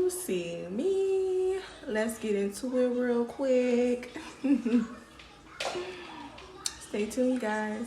you see me. Let's get into it real quick. Stay tuned, you guys.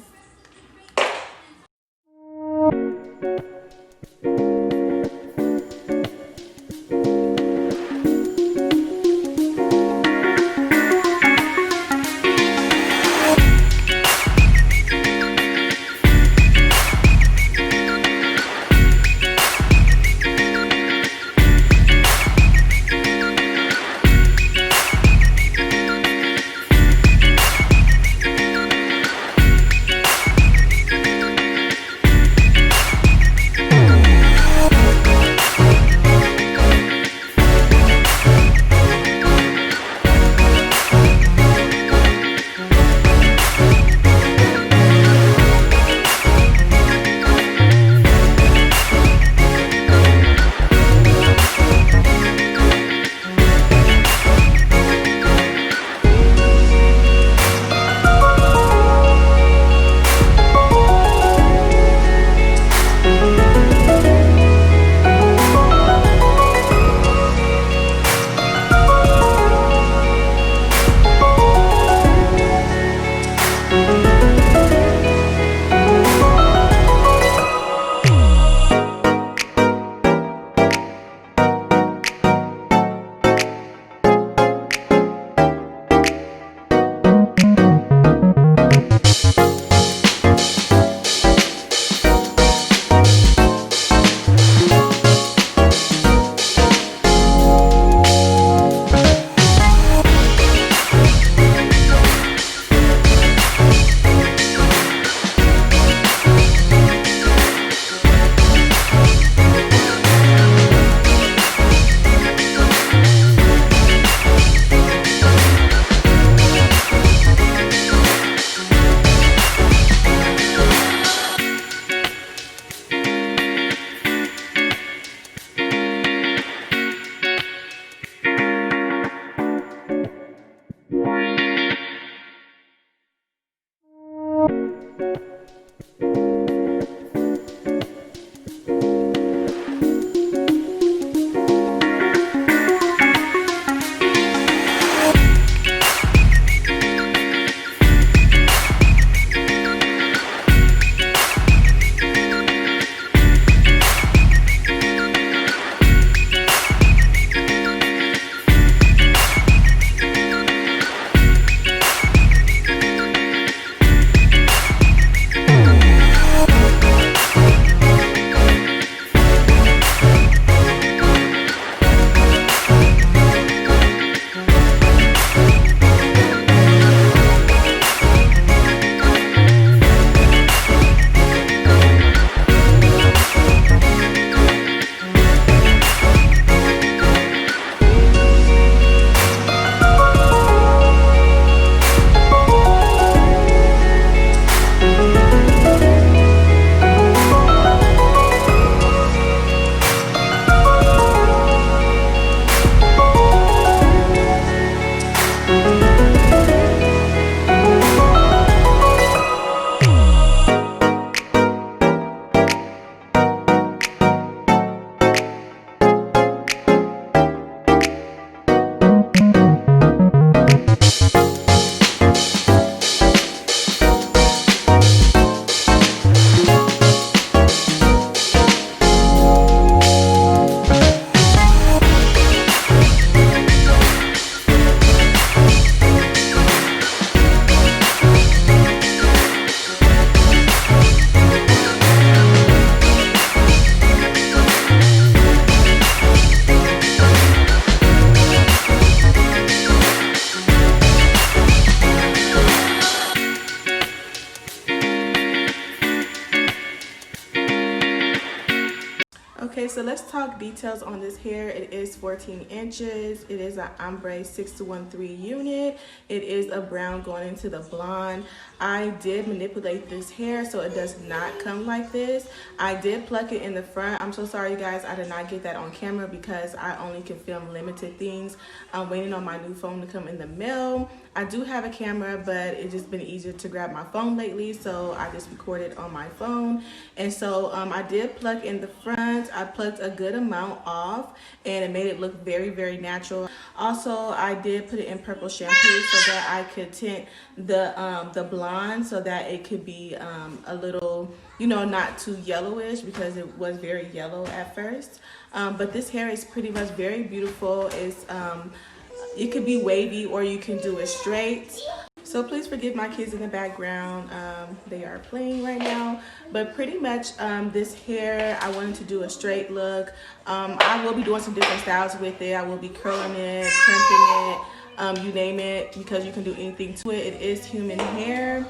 Okay, so let's talk details on this hair. It is 14 inches. It is an ombre 6213 unit. It is a brown going into the blonde. I did manipulate this hair so it does not come like this. I did pluck it in the front. I'm so sorry, you guys. I did not get that on camera because I only can film limited things. I'm waiting on my new phone to come in the mail. I do have a camera, but it's just been easier to grab my phone lately, so I just recorded on my phone. And so I did pluck in the front. I plucked a good amount off, and it made it look very, very natural. Also, I did put it in purple shampoo so that I could tint the blonde so that it could be a little, you know, not too yellowish, because it was very yellow at first. But this hair is pretty much very beautiful. It's it could be wavy or you can do it straight. So please forgive my kids in the background. They are playing right now. But pretty much this hair, I wanted to do a straight look. I will be doing some different styles with it. I will be curling it, crimping it, you name it, because you can do anything to it. It is human hair.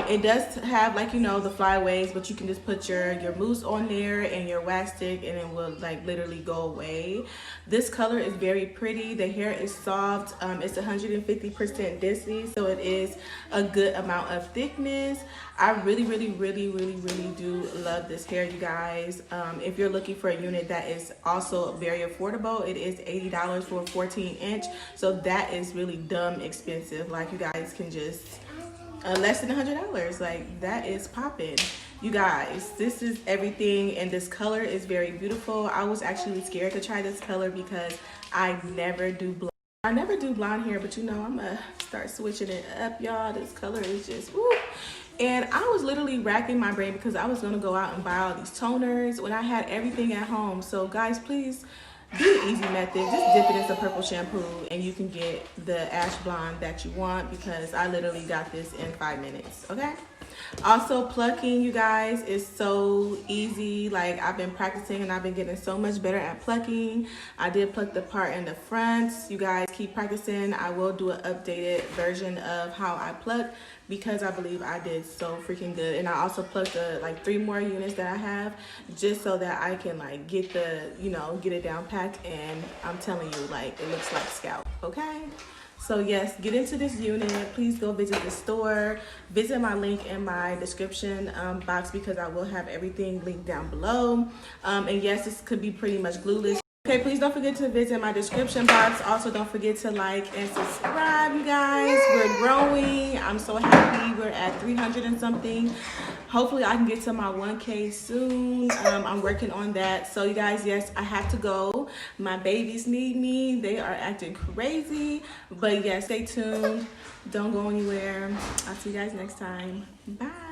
It does have, like, you know, the flyaways, but you can just put your mousse on there and your wax stick and it will like literally go away. This color is very pretty. The hair is soft. It's 150% density, so it is a good amount of thickness. I really do love this hair, you guys. If you're looking for a unit that is also very affordable, it is $80 for a 14-inch. So that is really dumb expensive. Like, you guys can just less than $100. Like, that is popping. You guys, this is everything, and this color is very beautiful. I was actually scared to try this color because I never do blonde hair, but you know, I'm gonna start switching it up, y'all. This color is just woo. And I was literally racking my brain because I was gonna go out and buy all these toners when I had everything at home. So guys, please do the easy method. Just dip it in some purple shampoo and you can get the ash blonde that you want, because I literally got this in 5 minutes, okay? Also, plucking, you guys, is so easy. Like, I've been practicing and I've been getting so much better at plucking. I did pluck the part in the front. You guys keep practicing. I will do an updated version of how I pluck, because I believe I did so freaking good. And I also plucked like 3 more units that I have, just so that I can like get the, you know, get it down packed. And I'm telling you, like, it looks like scalp, okay? So yes, get into this unit. Please go visit the store. Visit my link in my description box, because I will have everything linked down below. And yes, this could be pretty much glueless. Okay, please don't forget to visit my description box. Also, don't forget to like and subscribe, you guys. We're growing. I'm so happy. We're at 300 and something. Hopefully, I can get to my 1K soon. I'm working on that. So, you guys, yes, I have to go. My babies need me. They are acting crazy. But, yes, stay tuned. Don't go anywhere. I'll see you guys next time. Bye.